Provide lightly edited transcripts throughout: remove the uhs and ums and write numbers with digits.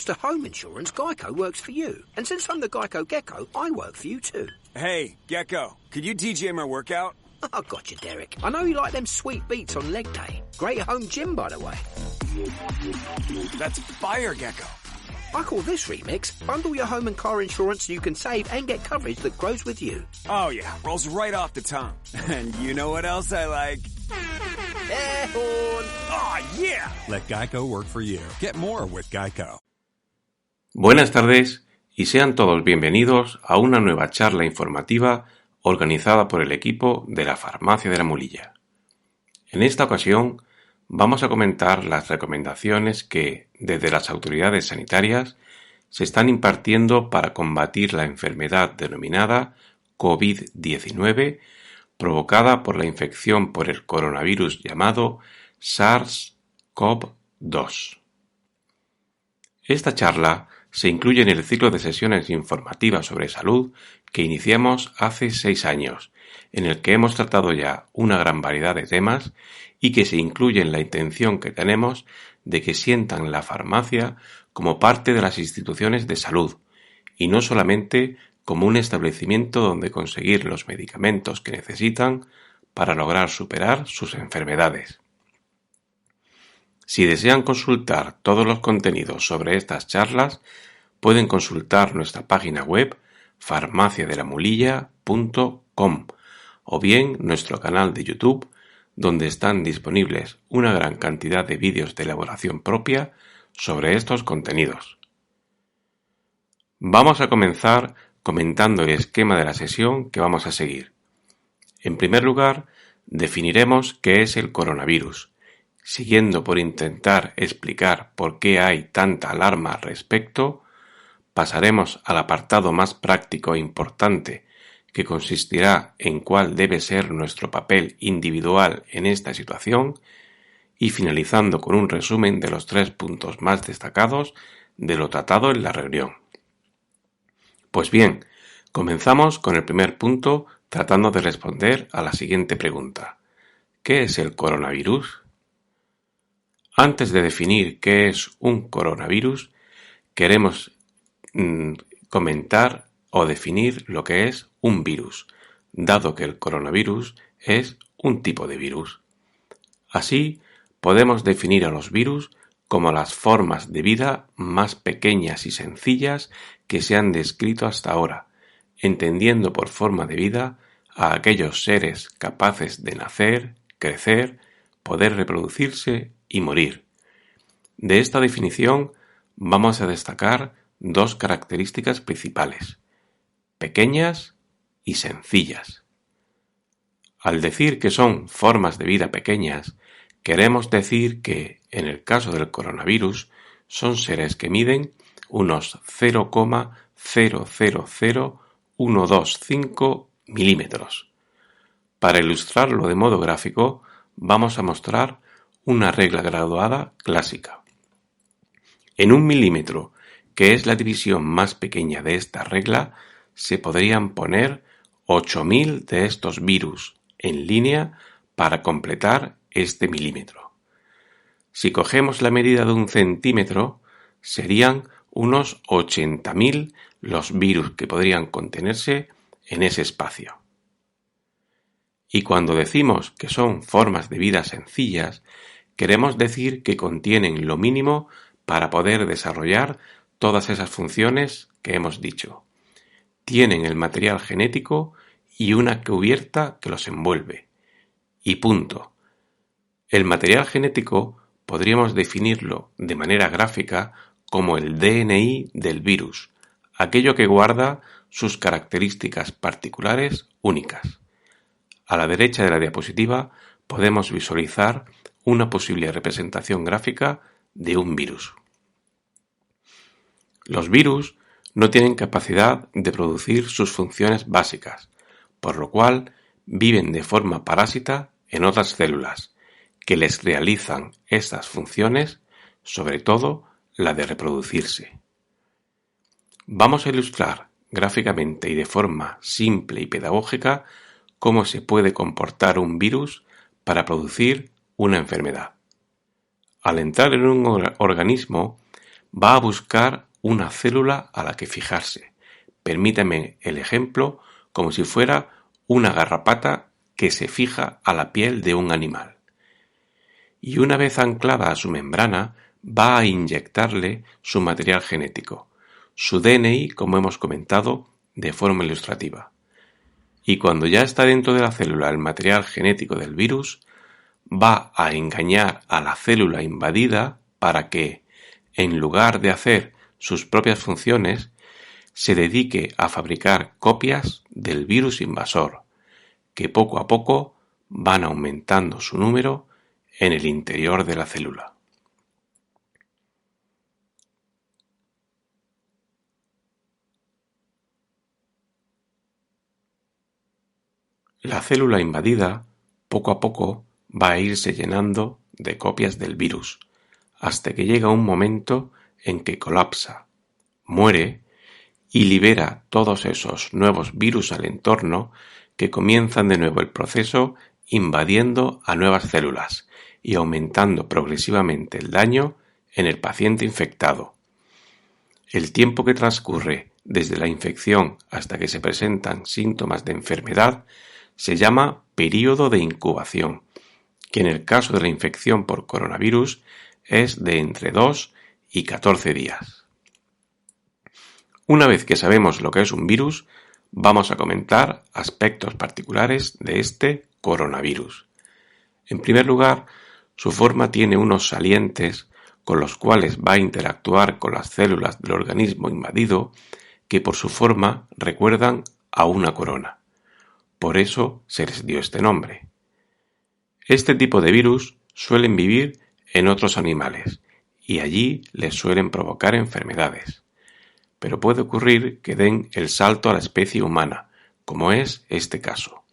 comes to home insurance, Geico works for you. And since I'm the Geico Gecko, I work for you too. Hey, Gecko, could you DJ my workout? I got you, Derek. I know you like them sweet beats on leg day. Great home gym, by the way. That's fire, Gecko. I call this remix, bundle your home and car insurance so you can save and get coverage that grows with you. Oh yeah, rolls right off the tongue. And you know what else I like? Air horn. Oh yeah! Let Geico work for you. Get more with Geico. Buenas tardes y sean todos bienvenidos a una nueva charla informativa organizada por el equipo de la Farmacia de la Mulilla. En esta ocasión vamos a comentar las recomendaciones que, desde las autoridades sanitarias, se están impartiendo para combatir la enfermedad denominada COVID-19 provocada por la infección por el coronavirus llamado SARS-CoV-2. Esta charla se incluye en el ciclo de sesiones informativas sobre salud que iniciamos hace 6 años, en el que hemos tratado ya una gran variedad de temas y que se incluye en la intención que tenemos de que sientan la farmacia como parte de las instituciones de salud y no solamente como un establecimiento donde conseguir los medicamentos que necesitan para lograr superar sus enfermedades. Si desean consultar todos los contenidos sobre estas charlas, pueden consultar nuestra página web farmaciadelamulilla.com o bien nuestro canal de YouTube, donde están disponibles una gran cantidad de vídeos de elaboración propia sobre estos contenidos. Vamos a comenzar comentando el esquema de la sesión que vamos a seguir. En primer lugar, definiremos qué es el coronavirus, siguiendo por intentar explicar por qué hay tanta alarma al respecto. Pasaremos al apartado más práctico e importante, que consistirá en cuál debe ser nuestro papel individual en esta situación, y finalizando con un resumen de los 3 puntos más destacados de lo tratado en la reunión. Pues bien, comenzamos con el primer punto tratando de responder a la siguiente pregunta. ¿Qué es el coronavirus? Antes de definir qué es un coronavirus, queremos comentar o definir lo que es un virus, dado que el coronavirus es un tipo de virus. Así, podemos definir a los virus como las formas de vida más pequeñas y sencillas que se han descrito hasta ahora, entendiendo por forma de vida a aquellos seres capaces de nacer, crecer, poder reproducirse y morir. De esta definición vamos a destacar 2 características principales: pequeñas y sencillas. Al decir que son formas de vida pequeñas, queremos decir que, en el caso del coronavirus, son seres que miden unos 0,000125 milímetros. Para ilustrarlo de modo gráfico, vamos a mostrar una regla graduada clásica. En 1 milímetro, que es la división más pequeña de esta regla, se podrían poner 8.000 de estos virus en línea para completar este milímetro. Si cogemos la medida de 1 centímetro, serían unos 80.000 los virus que podrían contenerse en ese espacio. Y cuando decimos que son formas de vida sencillas, queremos decir que contienen lo mínimo para poder desarrollar todas esas funciones que hemos dicho. Tienen el material genético y una cubierta que los envuelve. Y punto. El material genético podríamos definirlo de manera gráfica como el DNI del virus, aquello que guarda sus características particulares únicas. A la derecha de la diapositiva podemos visualizar una posible representación gráfica de un virus. Los virus no tienen capacidad de producir sus funciones básicas, por lo cual viven de forma parásita en otras células, que les realizan estas funciones, sobre todo la de reproducirse. Vamos a ilustrar gráficamente y de forma simple y pedagógica cómo se puede comportar un virus para producir una enfermedad. Al entrar en un organismo, va a buscar una célula a la que fijarse. Permítame el ejemplo como si fuera una garrapata que se fija a la piel de un animal. Y una vez anclada a su membrana, va a inyectarle su material genético, su DNI, como hemos comentado, de forma ilustrativa. Y cuando ya está dentro de la célula el material genético del virus, va a engañar a la célula invadida para que, en lugar de hacer sus propias funciones, se dedique a fabricar copias del virus invasor, que poco a poco van aumentando su número en el interior de la célula. La célula invadida, poco a poco, va a irse llenando de copias del virus, hasta que llega un momento en que colapsa, muere y libera todos esos nuevos virus al entorno que comienzan de nuevo el proceso invadiendo a nuevas células y aumentando progresivamente el daño en el paciente infectado. El tiempo que transcurre desde la infección hasta que se presentan síntomas de enfermedad se llama período de incubación, que en el caso de la infección por coronavirus es de entre 2 y 14 días. Una vez que sabemos lo que es un virus, vamos a comentar aspectos particulares de este coronavirus. En primer lugar, su forma tiene unos salientes con los cuales va a interactuar con las células del organismo invadido que por su forma recuerdan a una corona. Por eso se les dio este nombre. Este tipo de virus suelen vivir en otros animales y allí les suelen provocar enfermedades. Pero puede ocurrir que den el salto a la especie humana, como es este caso.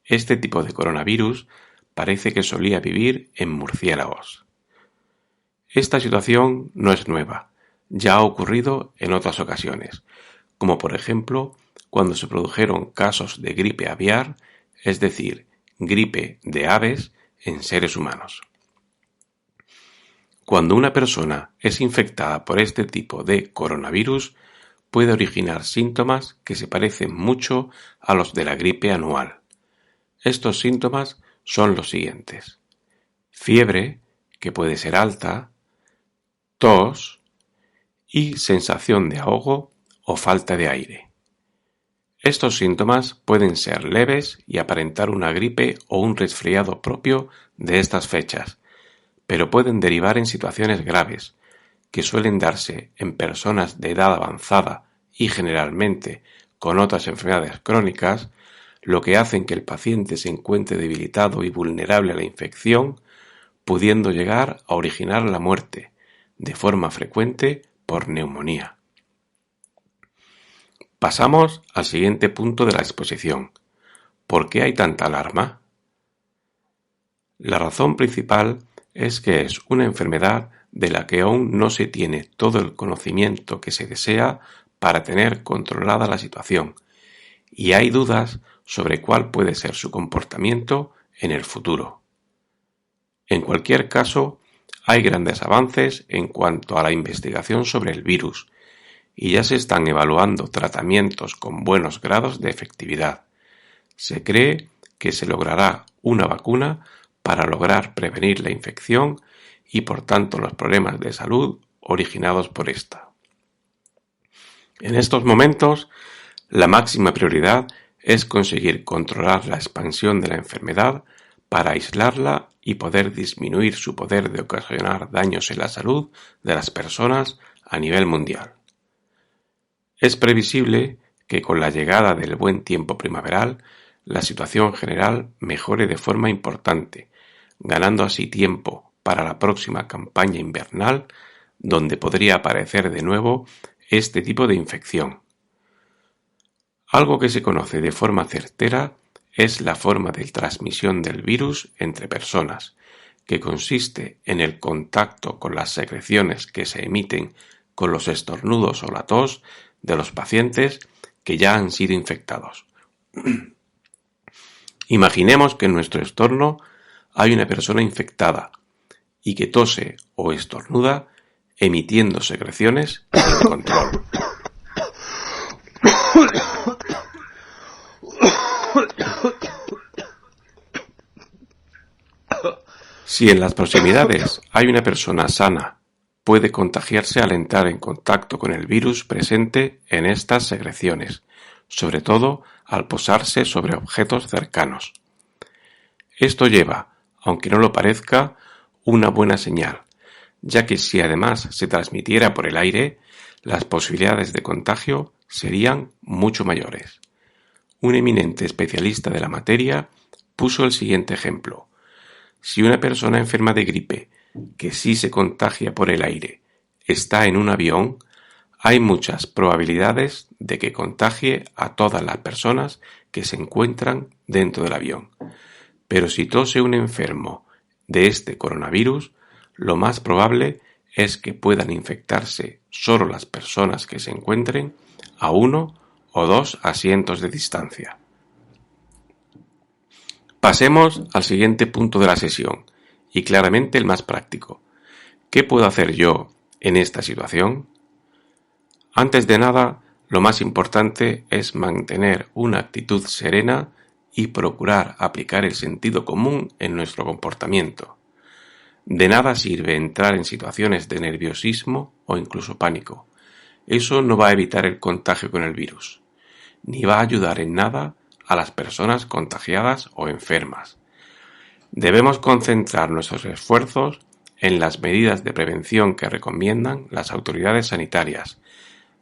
Este tipo de coronavirus parece que solía vivir en murciélagos. Esta situación no es nueva, ya ha ocurrido en otras ocasiones, como por ejemplo cuando se produjeron casos de gripe aviar, es decir, gripe de aves en seres humanos. Cuando una persona es infectada por este tipo de coronavirus, puede originar síntomas que se parecen mucho a los de la gripe anual. Estos síntomas son los siguientes: fiebre, que puede ser alta, tos y sensación de ahogo o falta de aire. Estos síntomas pueden ser leves y aparentar una gripe o un resfriado propio de estas fechas, pero pueden derivar en situaciones graves, que suelen darse en personas de edad avanzada y generalmente con otras enfermedades crónicas, lo que hacen que el paciente se encuentre debilitado y vulnerable a la infección, pudiendo llegar a originar la muerte, de forma frecuente por neumonía. Pasamos al siguiente punto de la exposición. ¿Por qué hay tanta alarma? La razón principal es que es una enfermedad de la que aún no se tiene todo el conocimiento que se desea para tener controlada la situación, y hay dudas sobre cuál puede ser su comportamiento en el futuro. En cualquier caso, hay grandes avances en cuanto a la investigación sobre el virus, y ya se están evaluando tratamientos con buenos grados de efectividad. Se cree que se logrará una vacuna para lograr prevenir la infección y por tanto los problemas de salud originados por esta. En estos momentos, la máxima prioridad es conseguir controlar la expansión de la enfermedad para aislarla y poder disminuir su poder de ocasionar daños en la salud de las personas a nivel mundial. Es previsible que con la llegada del buen tiempo primaveral, la situación general mejore de forma importante, ganando así tiempo para la próxima campaña invernal, donde podría aparecer de nuevo este tipo de infección. Algo que se conoce de forma certera es la forma de transmisión del virus entre personas, que consiste en el contacto con las secreciones que se emiten con los estornudos o la tos de los pacientes que ya han sido infectados. Imaginemos que en nuestro entorno hay una persona infectada y que tose o estornuda emitiendo secreciones sin control. Si en las proximidades hay una persona sana, puede contagiarse al entrar en contacto con el virus presente en estas secreciones, sobre todo al posarse sobre objetos cercanos. Esto lleva, aunque no lo parezca, una buena señal, ya que si además se transmitiera por el aire, las posibilidades de contagio serían mucho mayores. Un eminente especialista de la materia puso el siguiente ejemplo. Si una persona enferma de gripe, que sí se contagia por el aire, está en un avión, hay muchas probabilidades de que contagie a todas las personas que se encuentran dentro del avión. Pero si tose un enfermo de este coronavirus, lo más probable es que puedan infectarse solo las personas que se encuentren a 1 o 2 asientos de distancia. Pasemos al siguiente punto de la sesión, y claramente el más práctico. ¿Qué puedo hacer yo en esta situación? Antes de nada, lo más importante es mantener una actitud serena y procurar aplicar el sentido común en nuestro comportamiento. De nada sirve entrar en situaciones de nerviosismo o incluso pánico. Eso no va a evitar el contagio con el virus, ni va a ayudar en nada a las personas contagiadas o enfermas. Debemos concentrar nuestros esfuerzos en las medidas de prevención que recomiendan las autoridades sanitarias,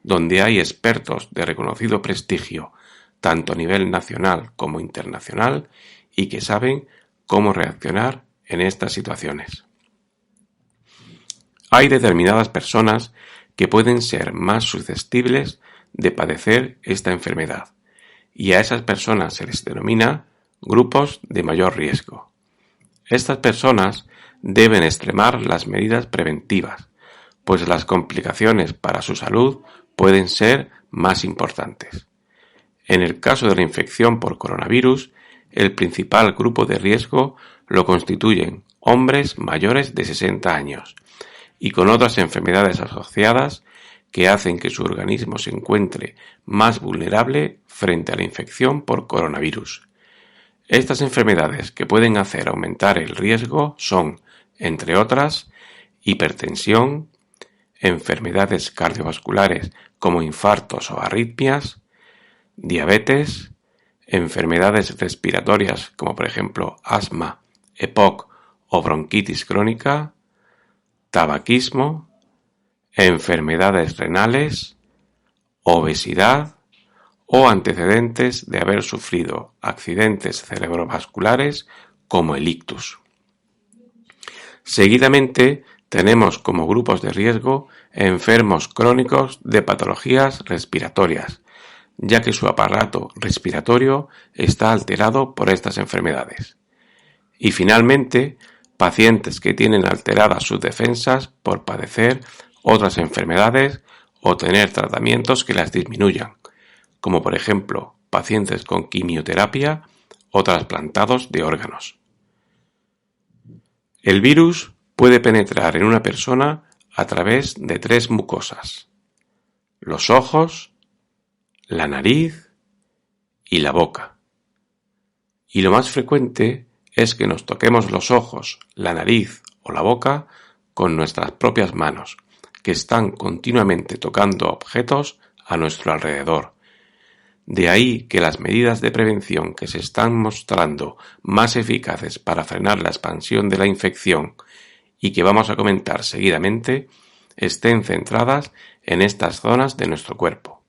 donde hay expertos de reconocido prestigio, tanto a nivel nacional como internacional, y que saben cómo reaccionar en estas situaciones. Hay determinadas personas que pueden ser más susceptibles de padecer esta enfermedad, y a esas personas se les denomina grupos de mayor riesgo. Estas personas deben extremar las medidas preventivas, pues las complicaciones para su salud pueden ser más importantes. En el caso de la infección por coronavirus, el principal grupo de riesgo lo constituyen hombres mayores de 60 años y con otras enfermedades asociadas que hacen que su organismo se encuentre más vulnerable frente a la infección por coronavirus. Estas enfermedades que pueden hacer aumentar el riesgo son, entre otras, hipertensión, enfermedades cardiovasculares como infartos o arritmias, diabetes, enfermedades respiratorias como por ejemplo asma, EPOC o bronquitis crónica, tabaquismo, enfermedades renales, obesidad o antecedentes de haber sufrido accidentes cerebrovasculares como el ictus. Seguidamente tenemos como grupos de riesgo enfermos crónicos de patologías respiratorias, ya que su aparato respiratorio está alterado por estas enfermedades. Y finalmente, pacientes que tienen alteradas sus defensas por padecer otras enfermedades o tener tratamientos que las disminuyan, como por ejemplo pacientes con quimioterapia o trasplantados de órganos. El virus puede penetrar en una persona a través de 3 mucosas: los ojos, la nariz y la boca. Y lo más frecuente es que nos toquemos los ojos, la nariz o la boca con nuestras propias manos, que están continuamente tocando objetos a nuestro alrededor. De ahí que las medidas de prevención que se están mostrando más eficaces para frenar la expansión de la infección y que vamos a comentar seguidamente estén centradas en estas zonas de nuestro cuerpo.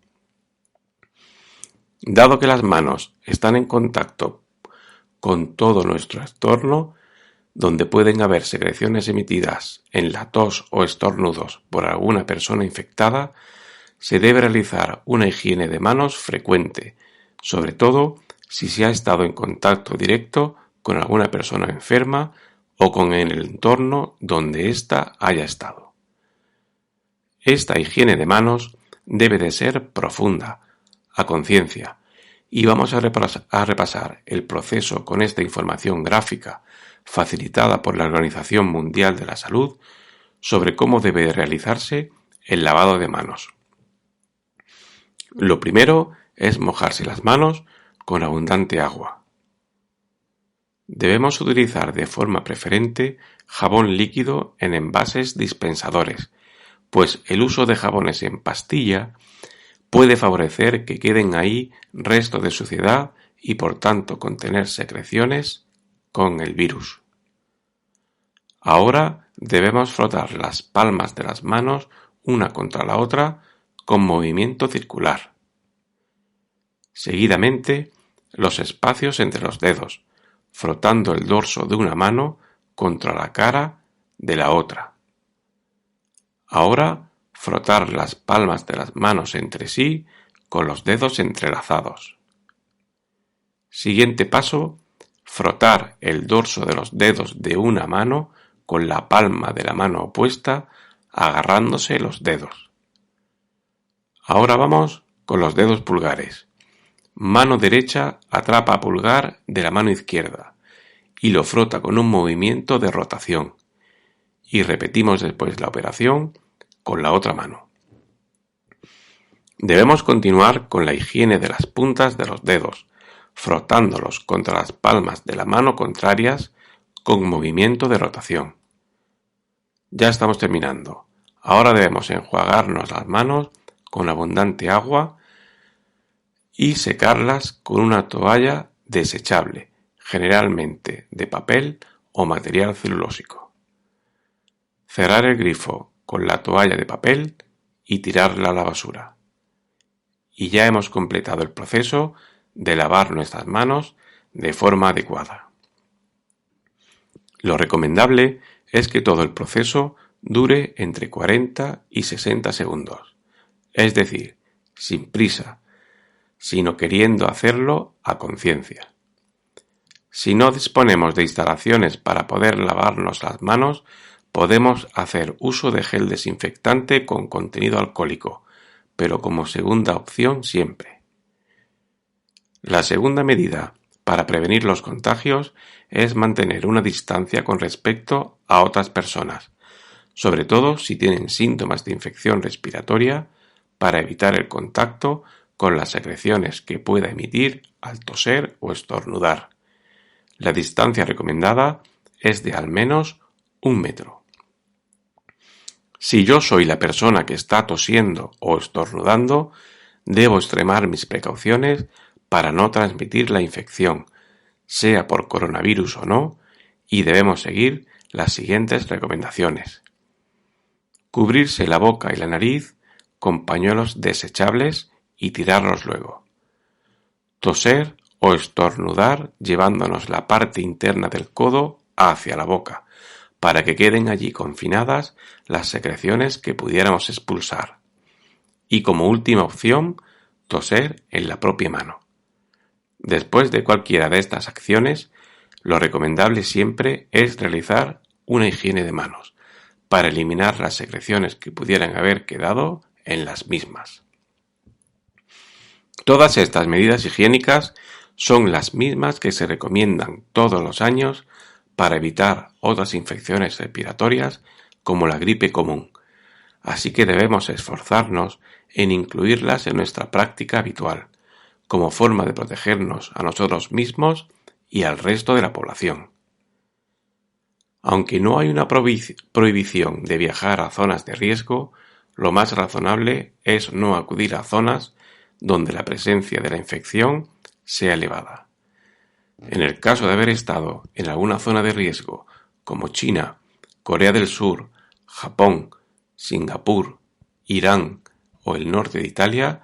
Dado que las manos están en contacto con todo nuestro entorno, donde pueden haber secreciones emitidas en la tos o estornudos por alguna persona infectada, se debe realizar una higiene de manos frecuente, sobre todo si se ha estado en contacto directo con alguna persona enferma o con el entorno donde ésta haya estado. Esta higiene de manos debe de ser profunda, a conciencia, y vamos a repasar el proceso con esta información gráfica facilitada por la Organización Mundial de la Salud, sobre cómo debe realizarse el lavado de manos. Lo primero es mojarse las manos con abundante agua. Debemos utilizar de forma preferente jabón líquido en envases dispensadores, pues el uso de jabones en pastilla puede favorecer que queden ahí restos de suciedad y por tanto contener secreciones con el virus. Ahora debemos frotar las palmas de las manos una contra la otra con movimiento circular. Seguidamente, los espacios entre los dedos, frotando el dorso de una mano contra la cara de la otra. Ahora, frotar las palmas de las manos entre sí con los dedos entrelazados. Siguiente paso, frotar el dorso de los dedos de una mano con la palma de la mano opuesta, agarrándose los dedos. Ahora vamos con los dedos pulgares. Mano derecha atrapa pulgar de la mano izquierda y lo frota con un movimiento de rotación. Y repetimos después la operación con la otra mano. Debemos continuar con la higiene de las puntas de los dedos, frotándolos contra las palmas de la mano contrarias con movimiento de rotación. Ya estamos terminando. Ahora debemos enjuagarnos las manos con abundante agua y secarlas con una toalla desechable, generalmente de papel o material celulósico. Cerrar el grifo con la toalla de papel y tirarla a la basura. Y ya hemos completado el proceso de lavar nuestras manos de forma adecuada. Lo recomendable es que todo el proceso dure entre 40 y 60 segundos, es decir, sin prisa, sino queriendo hacerlo a conciencia. Si no disponemos de instalaciones para poder lavarnos las manos, podemos hacer uso de gel desinfectante con contenido alcohólico, pero como segunda opción siempre. La segunda medida para prevenir los contagios es mantener una distancia con respecto a otras personas, sobre todo si tienen síntomas de infección respiratoria, para evitar el contacto con las secreciones que pueda emitir al toser o estornudar. La distancia recomendada es de al menos 1 metro. Si yo soy la persona que está tosiendo o estornudando, debo extremar mis precauciones para no transmitir la infección, sea por coronavirus o no, y debemos seguir las siguientes recomendaciones. Cubrirse la boca y la nariz con pañuelos desechables y tirarlos luego. Toser o estornudar llevándonos la parte interna del codo hacia la boca, para que queden allí confinadas las secreciones que pudiéramos expulsar. Y como última opción, toser en la propia mano. Después de cualquiera de estas acciones, lo recomendable siempre es realizar una higiene de manos, para eliminar las secreciones que pudieran haber quedado en las mismas. Todas estas medidas higiénicas son las mismas que se recomiendan todos los años para evitar otras infecciones respiratorias como la gripe común, así que debemos esforzarnos en incluirlas en nuestra práctica habitual, como forma de protegernos a nosotros mismos y al resto de la población. Aunque no hay una prohibición de viajar a zonas de riesgo, lo más razonable es no acudir a zonas donde la presencia de la infección sea elevada. En el caso de haber estado en alguna zona de riesgo, como China, Corea del Sur, Japón, Singapur, Irán o el norte de Italia,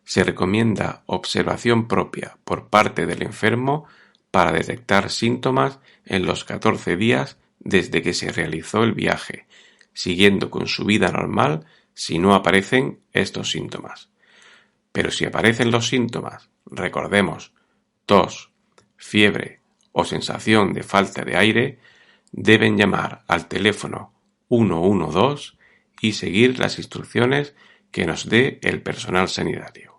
se recomienda observación propia por parte del enfermo para detectar síntomas en los 14 días desde que se realizó el viaje, siguiendo con su vida normal si no aparecen estos síntomas. Pero si aparecen los síntomas, recordemos, tos, fiebre o sensación de falta de aire, deben llamar al teléfono 112 y seguir las instrucciones que nos dé el personal sanitario.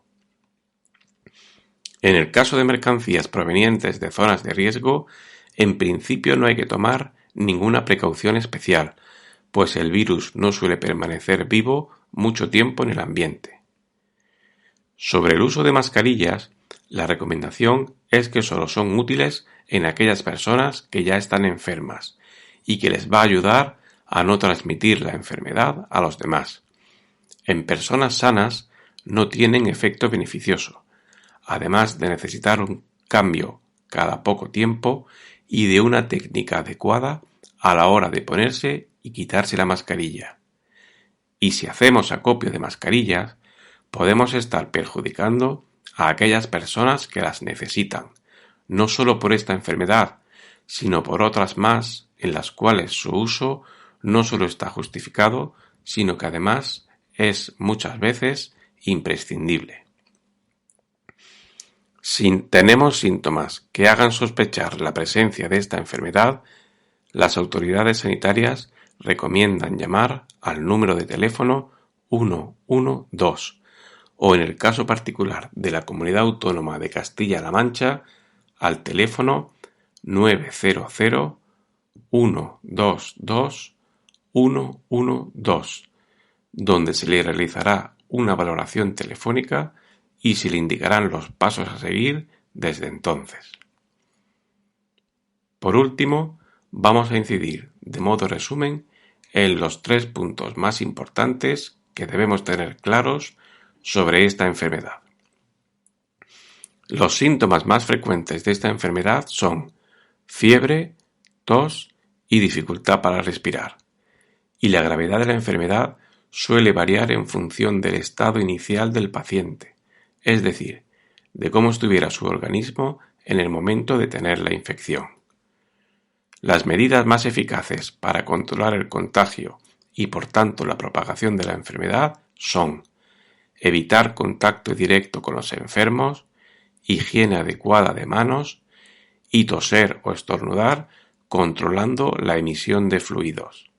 En el caso de mercancías provenientes de zonas de riesgo, en principio no hay que tomar ninguna precaución especial, pues el virus no suele permanecer vivo mucho tiempo en el ambiente. Sobre el uso de mascarillas, la recomendación es que solo son útiles en aquellas personas que ya están enfermas y que les va a ayudar a no transmitir la enfermedad a los demás. En personas sanas no tienen efecto beneficioso, además de necesitar un cambio cada poco tiempo y de una técnica adecuada a la hora de ponerse y quitarse la mascarilla. Y si hacemos acopio de mascarillas, podemos estar perjudicando a aquellas personas que las necesitan, no solo por esta enfermedad, sino por otras más en las cuales su uso no solo está justificado, sino que además es muchas veces imprescindible. Si tenemos síntomas que hagan sospechar la presencia de esta enfermedad, las autoridades sanitarias recomiendan llamar al número de teléfono 112 o, en el caso particular de la Comunidad Autónoma de Castilla-La Mancha, al teléfono 900 122 112, donde se le realizará una valoración telefónica y se le indicarán los pasos a seguir desde entonces. Por último, vamos a incidir, de modo resumen, en los 3 puntos más importantes que debemos tener claros sobre esta enfermedad. Los síntomas más frecuentes de esta enfermedad son fiebre, tos y dificultad para respirar, y la gravedad de la enfermedad suele variar en función del estado inicial del paciente, es decir, de cómo estuviera su organismo en el momento de tener la infección. Las medidas más eficaces para controlar el contagio y por tanto la propagación de la enfermedad son evitar contacto directo con los enfermos, higiene adecuada de manos y toser o estornudar controlando la emisión de fluidos.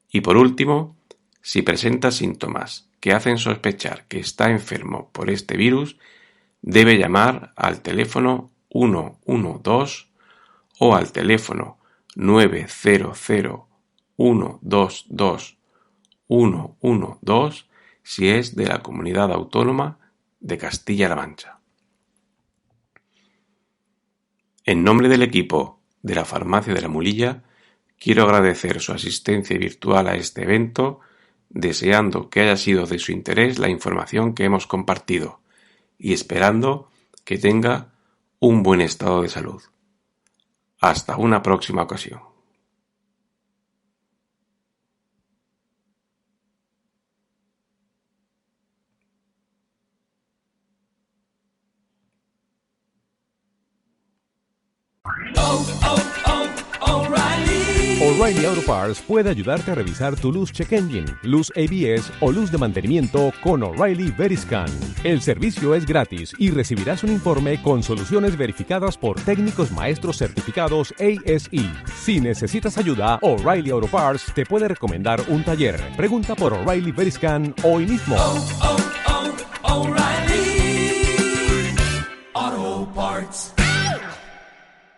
Y por último, si presenta síntomas que hacen sospechar que está enfermo por este virus, debe llamar al teléfono 112 o al teléfono 900 122 112 si es de la Comunidad Autónoma de Castilla-La Mancha. En nombre del equipo de la Farmacia de la Mulilla, quiero agradecer su asistencia virtual a este evento, deseando que haya sido de su interés la información que hemos compartido y esperando que tenga un buen estado de salud. Hasta una próxima ocasión. O'Reilly Auto Parts puede ayudarte a revisar tu luz check engine, luz ABS o luz de mantenimiento con O'Reilly Veriscan. El servicio es gratis y recibirás un informe con soluciones verificadas por técnicos maestros certificados ASE. Si necesitas ayuda, O'Reilly Auto Parts te puede recomendar un taller. Pregunta por O'Reilly Veriscan hoy mismo. O'Reilly.